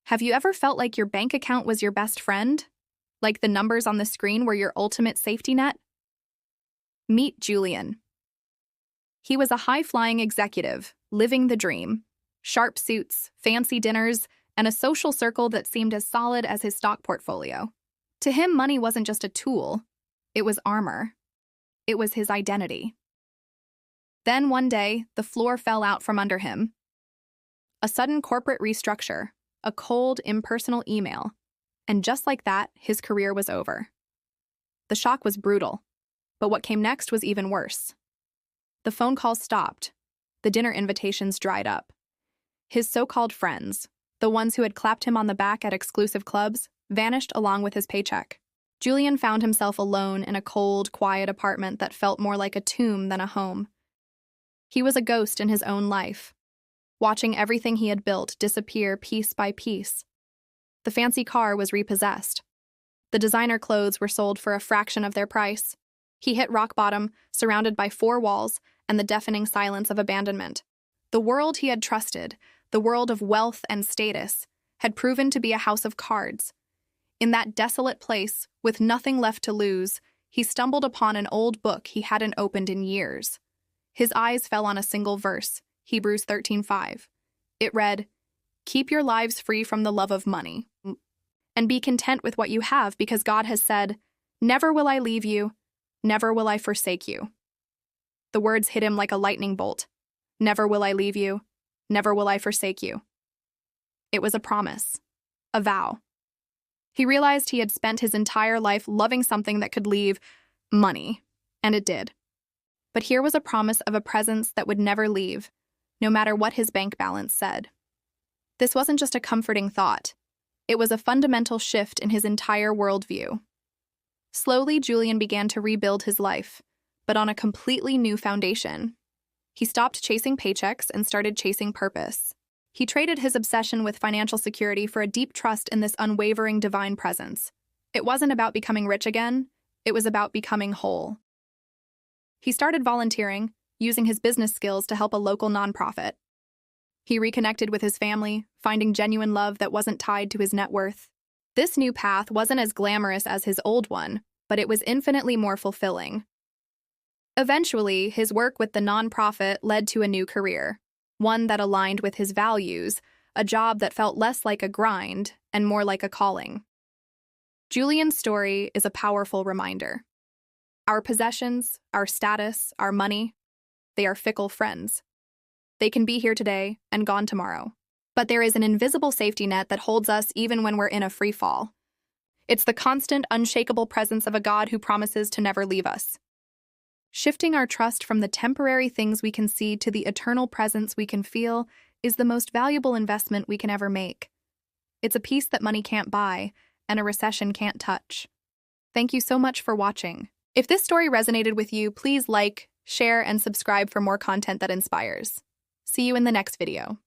Have you ever felt like your bank account was your best friend? Like the numbers on the screen were your ultimate safety net? Meet Julien. He was a high-flying executive, living the dream. Sharp suits, fancy dinners, and a social circle that seemed as solid as his stock portfolio. To him, money wasn't just a tool. It was armor. It was his identity. Then one day, the floor fell out from under him. A sudden corporate restructure, a cold, impersonal email, and just like that, his career was over. The shock was brutal, but what came next was even worse. The phone calls stopped. The dinner invitations dried up. His so-called friends, the ones who had clapped him on the back at exclusive clubs, vanished along with his paycheck. Julien found himself alone in a cold, quiet apartment that felt more like a tomb than a home. He was a ghost in his own life, watching everything he had built disappear piece by piece. The fancy car was repossessed. The designer clothes were sold for a fraction of their price. He hit rock bottom, surrounded by four walls and the deafening silence of abandonment. The world he had trusted, the world of wealth and status, had proven to be a house of cards. In that desolate place, with nothing left to lose, he stumbled upon an old book he hadn't opened in years. His eyes fell on a single verse, Hebrews 13:5. It read, "Keep your lives free from the love of money, and be content with what you have, because God has said, 'Never will I leave you, never will I forsake you.'" The words hit him like a lightning bolt. Never will I leave you, never will I forsake you. It was a promise, a vow. He realized he had spent his entire life loving something that could leave money, and it did. But here was a promise of a presence that would never leave, no matter what his bank balance said. This wasn't just a comforting thought. It was a fundamental shift in his entire worldview. Slowly, Julien began to rebuild his life, but on a completely new foundation. He stopped chasing paychecks and started chasing purpose. He traded his obsession with financial security for a deep trust in this unwavering divine presence. It wasn't about becoming rich again, it was about becoming whole. He started volunteering, using his business skills to help a local nonprofit. He reconnected with his family, finding genuine love that wasn't tied to his net worth. This new path wasn't as glamorous as his old one, but it was infinitely more fulfilling. Eventually, his work with the nonprofit led to a new career, one that aligned with his values, a job that felt less like a grind and more like a calling. Julien's story is a powerful reminder. Our possessions, our status, our money, they are fickle friends. They can be here today and gone tomorrow. But there is an invisible safety net that holds us even when we're in a free fall. It's the constant, unshakable presence of a God who promises to never leave us. Shifting our trust from the temporary things we can see to the eternal presence we can feel is the most valuable investment we can ever make. It's a peace that money can't buy and a recession can't touch. Thank you so much for watching. If this story resonated with you, please like, share, and subscribe for more content that inspires. See you in the next video.